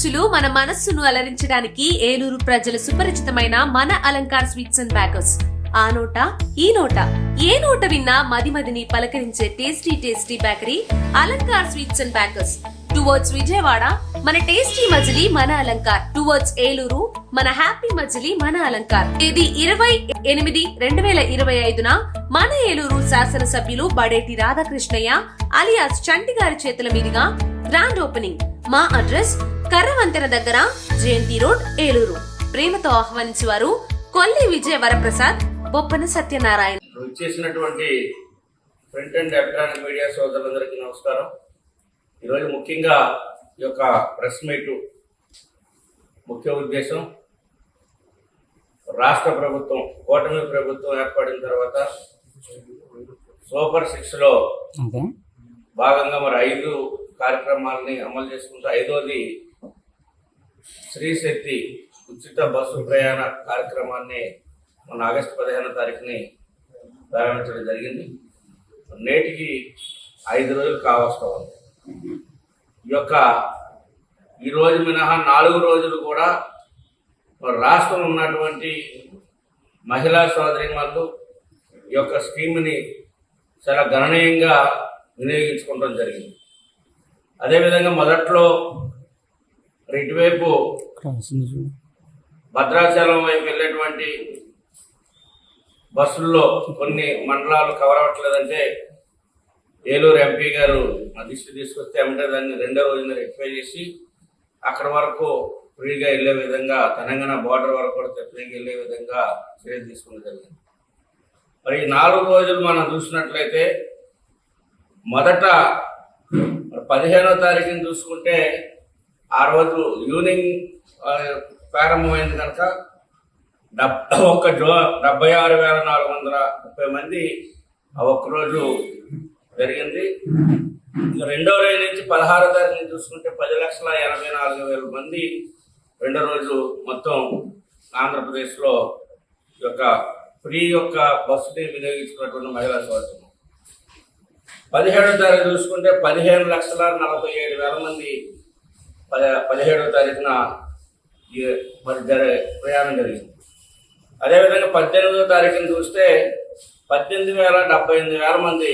రుచులు మన మనస్సును అలరించడానికి ఏలూరు ప్రజల సుపరిచితమైన మన అలంకార్ స్వీట్స్ అండ్ బేకర్స్. ఆ నోట ఈ నోట ఏ నోట విన్నా మదిమదిని పలకరించే tasty tasty bakery Alankar sweets and bakers. Towards Vijayawada మన టేస్టీ మజిలీ మన అలంకార్, టువర్డ్స్ ఏలూరు మన హ్యాపీ మజిలీ మన అలంకార్. తేదీ 20/8/2025 మన ఏలూరు శాసనసభ్యులు బడేటి రాధాకృష్ణయ్య అలియాస్ చంటి గారి చేతుల మీదుగా గ్రాండ్ ఓపెనింగ్. మా అడ్రస్ కర్రవంతెన దగ్గర జయంతి రోడ్, ఏలూరు. ప్రేమతో ఆహ్వానించేవారు కొల్లి విజయ వరప్రసాద్, బొప్పన సత్యనారాయణ. చేసినటువంటి ప్రింట్ అండ్ ఎలక్ట్రానిక్ మీడియా సోదరులందరికీ నమస్కారం. ఈరోజు ముఖ్యంగా ఈ యొక్క ప్రెస్ మీట్ ముఖ్య ఉద్దేశం, రాష్ట్ర ప్రభుత్వం కూటమి ప్రభుత్వం ఏర్పడిన తర్వాత సూపర్ 6లో భాగంగా మరి 5 కార్యక్రమాలని అమలు చేసుకుంటూ 5వది శ్రీ శక్తి ఉచిత బస్సు ప్రయాణ కార్యక్రమాన్ని మన ఆగస్టు 15వ తారీఖుని ప్రారంభించడం జరిగింది. నేటికి 5 రోజులు కావస్తా ఉంది. ఈ రోజు మినహా 4 రోజులు కూడా రాష్ట్రంలో ఉన్నటువంటి మహిళా సోదరీమణులు ఈ యొక్క స్కీమ్ని చాలా గణనీయంగా వినియోగించుకోవడం జరిగింది. అదేవిధంగా మొదట్లో ఇటువైపు భద్రాచలం వైపు వెళ్ళేటువంటి బస్సుల్లో కొన్ని మండలాలు కవర్ అవ్వట్లేదంటే ఏలూరు ఎంపీ గారు మా దృష్టి తీసుకొస్తే ఏమంటే దాన్ని 2వ రోజున రెక్టిఫై చేసి అక్కడ వరకు ఫ్రీగా వెళ్ళే విధంగా, తెలంగాణ బార్డర్ వరకు కూడా ఫ్రీగా వెళ్ళే విధంగా చర్యలు తీసుకోవడం జరిగింది. మరి 4 రోజులు మనం చూసినట్లయితే మొదట 15వ తారీఖుని చూసుకుంటే ఆ రోజు ఈవినింగ్ ప్రారంభమైంది కనుక 76,430 మంది ఆ ఒక్కరోజు జరిగింది. రెండవ రోజు నుంచి 16వ తారీఖు నుంచి చూసుకుంటే 10,84,000 మంది రెండో రోజు మొత్తం ఆంధ్రప్రదేశ్లో ఫ్రీ బస్సుని వినియోగించుకున్నటువంటి మహిళా సోదరులు. 17వ తారీఖు చూసుకుంటే 15,47,000 మంది 17వ తారీఖున ప్రయాణం జరిగింది. అదేవిధంగా 18వ తారీఖున చూస్తే 18,78,000 మంది,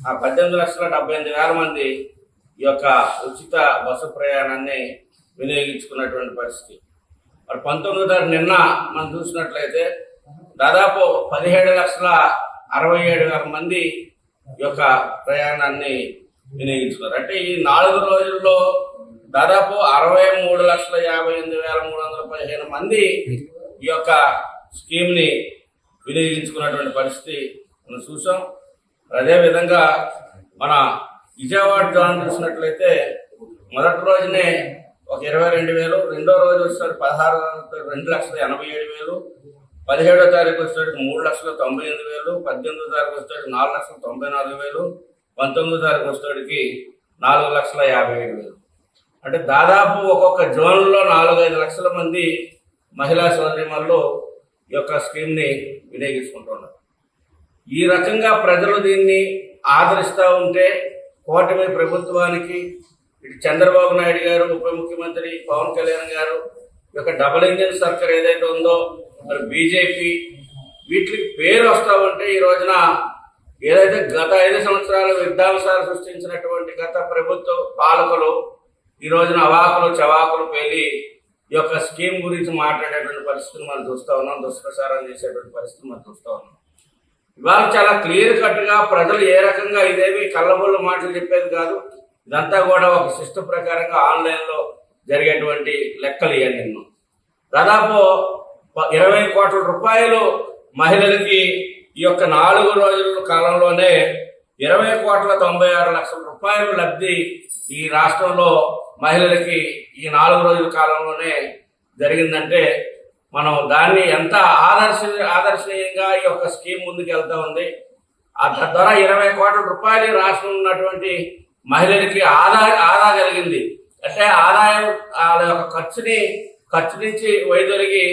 ఆ 18,78,000 మంది ఈ ఉచిత బస్సు ప్రయాణాన్ని వినియోగించుకున్నటువంటి పరిస్థితి. మరి 19వ తారీఖు నిన్న మనం చూసినట్లయితే దాదాపు 17,67,000 మంది ఈ ప్రయాణాన్ని వినియోగించుకున్నారు. అంటే ఈ 4 రోజుల్లో దాదాపు 63,58,315 మంది ఈ స్కీమ్ని వినియోగించుకున్నటువంటి పరిస్థితి మనం చూసాం. అదేవిధంగా మన విజయవాడ జోన్ చూసినట్లయితే మొదటి రోజునే 22,000, రెండో రోజు వచ్చేసరికి 2,80,000, 17వ తారీఖు వచ్చేసరికి 3,98,000, 18వ తారీఖు వచ్చేసరికి 4,94,000, 19వ తారీఖు వచ్చేసరికి 4,57,000. అంటే దాదాపు ఒక్కొక్క జోన్లో 4-5 లక్షల మంది మహిళా సోదరీమణులు ఈ స్కీమ్ని వినియోగించుకుంటున్నారు. ఈ రకంగా ప్రజలు దీన్ని ఆదరిస్తూ ఉంటే కూటమి ప్రభుత్వానికి ఇటు చంద్రబాబు నాయుడు గారు, ఉప ముఖ్యమంత్రి పవన్ కళ్యాణ్ గారు డబుల్ ఇంజిన్ సర్కార్ ఏదైతే ఉందో, మరి బీజేపీ, వీటికి పేరు వస్తూ ఉంటే ఈ రోజున ఏదైతే గత 5 సంవత్సరాలు విధ్వంసాలు సృష్టించినటువంటి గత ప్రభుత్వ పాలకులు ఈ రోజున అవాకులు చవాకులు పేలి ఈ స్కీమ్ గురించి మాట్లాడేటువంటి పరిస్థితిని మనం చూస్తూ ఉన్నాం, దుష్ప్రచారం చేసేటువంటి పరిస్థితిని మనం చూస్తూ ఉన్నాం. ఇవాళ చాలా క్లియర్ కట్గా ప్రజలు ఏ రకంగా ఇదేమి కళ్ళబొల్లు మాటలు చెప్పేది కాదు, ఇదంతా కూడా ఒక సిస్టమ్ ప్రకారంగా ఆన్లైన్లో జరిగేటువంటి లెక్కలు ఇవన్నీ. దాదాపు 20 కోట్ల రూపాయలు మహిళలకి ఈ 4 రోజుల కాలంలోనే 20,96,00,000 రూపాయలు లబ్ధి ఈ రాష్ట్రంలో మహిళలకి ఈ 4 రోజుల కాలంలోనే జరిగిందంటే మనం దాన్ని ఎంత ఆదర్శనీయంగా ఈ స్కీమ్ ముందుకు వెళ్తా ఉంది. తద్వారా 20 కోట్ల రూపాయలు రాష్ట్రంలో ఉన్నటువంటి మహిళలకి ఆదా కలిగింది. అంటే ఆదాయం వాళ్ళ ఖర్చు నుంచి వైదొలిగి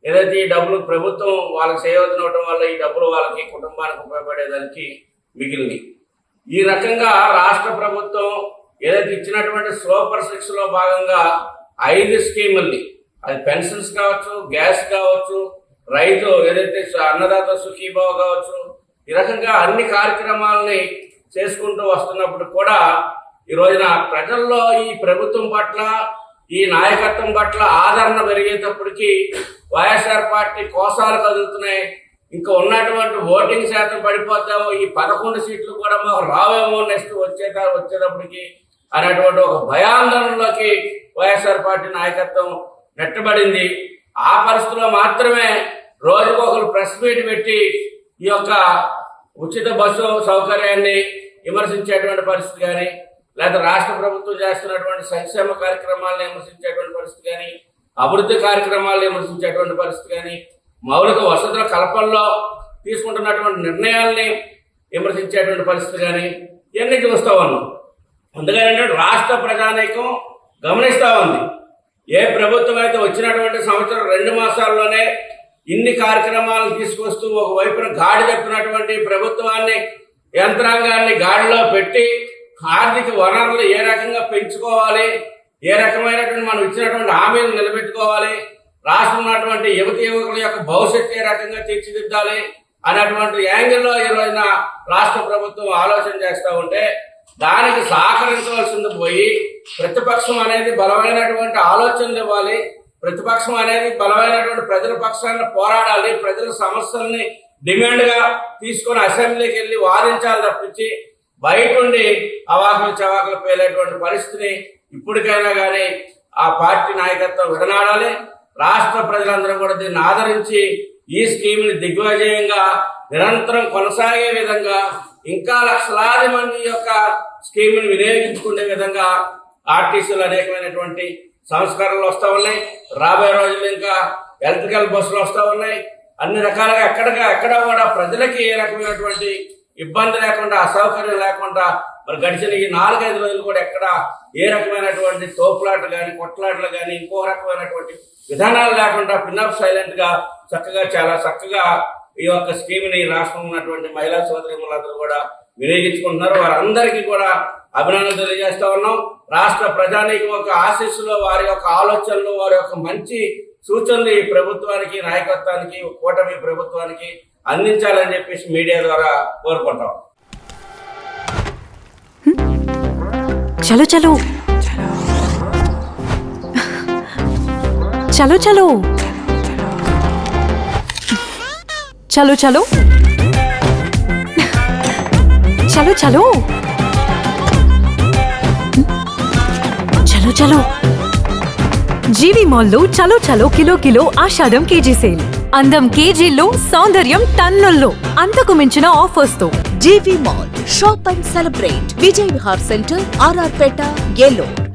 ఏదైతే ఈ డబ్బులు ప్రభుత్వం వాళ్ళకి చేయవలసిన వల్ల ఈ డబ్బులు వాళ్ళకి కుటుంబానికి ఉపయోగపడేదానికి మిగిలింది. ఈ రకంగా రాష్ట్ర ప్రభుత్వం ఏదైతే ఇచ్చినటువంటి సూపర్ 6లో భాగంగా 5 స్కీముల్ని, అది పెన్షన్స్ కావచ్చు, గ్యాస్ కావచ్చు, రైతు ఏదైతే అన్నదాత సుఖీభావ కావచ్చు, ఈ రకంగా అన్ని కార్యక్రమాలని చేసుకుంటూ వస్తున్నప్పుడు కూడా ఈ రోజున ప్రజల్లో ఈ ప్రభుత్వం పట్ల, ఈ నాయకత్వం పట్ల ఆదరణ పెరిగేటప్పటికి వైఎస్ఆర్ పార్టీ కోసాలు కదులుతున్నాయి. ఇంకా ఉన్నటువంటి ఓటింగ్ శాతం పడిపోతామో, ఈ 11 సీట్లు కూడా మాకు రావేమో నెక్స్ట్ వచ్చేటప్పటికి అనేటువంటి ఒక భయాందోళనలోకి వైఎస్ఆర్ పార్టీ నాయకత్వం నెట్టబడింది. ఆ పరిస్థితిలో మాత్రమే రోజుకొకరు ప్రెస్ మీట్ పెట్టి ఈ యొక్క ఉచిత బస్సు సౌకర్యాన్ని విమర్శించేటువంటి పరిస్థితి కానీ, లేదా రాష్ట్ర ప్రభుత్వం చేస్తున్నటువంటి సంక్షేమ కార్యక్రమాలను విమర్శించేటువంటి పరిస్థితి కానీ, అభివృద్ధి కార్యక్రమాలను విమర్శించేటువంటి పరిస్థితి కానీ, మౌలిక వసతుల కల్పనలో తీసుకుంటున్నటువంటి నిర్ణయాల్ని విమర్శించేటువంటి పరిస్థితి కానీ ఇవన్నీ చూస్తూ ఉన్నాం. అందుకని రాష్ట్ర ప్రజానీకం గమనిస్తూ ఉంది. ఏ ప్రభుత్వం అయితే వచ్చినటువంటి సంవత్సరం 2 మాసాల్లోనే ఇన్ని కార్యక్రమాలను తీసుకొస్తూ ఒకవైపున గాడి చెప్పినటువంటి ప్రభుత్వాన్ని, యంత్రాంగాన్ని గాడిలో పెట్టి ఆర్థిక వనరులు ఏ రకంగా పెంచుకోవాలి, ఏ రకమైనటువంటి మనం ఇచ్చినటువంటి హామీలు నిలబెట్టుకోవాలి, రాష్ట్రంలో ఉన్నటువంటి యువకుల యొక్క భవిష్యత్తు ఏ రకంగా తీర్చిదిద్దాలి అనేటువంటి యాంగిల్లో ఈ రోజున రాష్ట్ర ప్రభుత్వం ఆలోచన చేస్తూ ఉంటే దానికి సహకరించవలసింది పోయి ప్రతిపక్షం అనేది బలమైనటువంటి ఆలోచనలు ఇవ్వాలి, ప్రతిపక్షం అనేది బలమైనటువంటి ప్రజల పక్షాన్ని పోరాడాలి, ప్రజల సమస్యల్ని డిమాండ్గా తీసుకొని అసెంబ్లీకి వెళ్ళి వాదించాలి తప్పించి బయట ఉండి అవాకులు చవాకులు పేలేటువంటి పరిస్థితిని ఇప్పటికైనా కానీ ఆ పార్టీ నాయకత్వం విడనాడాలి. రాష్ట్ర ప్రజలందరూ కూడా దీన్ని ఆదరించి ఈ స్కీమ్ని దిగ్విజయంగా నిరంతరం కొనసాగే విధంగా, ఇంకా లక్షలాది మంది యొక్క స్కీమ్ని వినియోగించుకునే విధంగా ఆర్టీసీలు అనేకమైనటువంటి సంస్కరణలు వస్తూ ఉన్నాయి. రాబోయే రోజుల్లో ఇంకా ఎలక్ట్రికల్ బస్సులు వస్తూ ఉన్నాయి. అన్ని రకాలుగా ఎక్కడ కూడా ప్రజలకి ఏ రకమైనటువంటి ఇబ్బంది లేకుండా, అసౌకర్యం లేకుండా మరి గడిచిన ఈ 4-5 రోజులు కూడా ఎక్కడ ఏ రకమైనటువంటి తోపులాటలు కానీ, కొట్లాటలు కానీ, ఇంకో రకమైనటువంటి విధానాలు లేకుండా పిన్నప్ సైలెంట్ గా చాలా చక్కగా ఈ యొక్క స్కీమ్ని రాష్ట్రంలో ఉన్నటువంటి మహిళా సోదరీమణులందరూ కూడా వినియోగించుకుంటున్నారు. వారందరికీ కూడా అభినందనలు తెలియజేస్తా ఉన్నాం. రాష్ట్ర ప్రజానీకం యొక్క ఆశీస్సులో, వారి యొక్క ఆలోచనలు, వారి యొక్క మంచి సూచనలు ఈ ప్రభుత్వానికి, నాయకత్వానికి, కూటమి ప్రభుత్వానికి అందించాలని చెప్పేసి మీడియా ద్వారా కోరుకుంటాం. చలో చలో చలో చలో చలో చలో చలో చలో చలో చలో జీవి మాల్లో చలో చలో కిలో ఆషాఢం కేజీ సేల్. అందం కేజీల్లో, సౌందర్యం టన్నుల్లో, అంతకు మించిన ఆఫర్స్ తో GV mall shop and celebrate. Vijay Vihar centre, RR Peta, Eluru.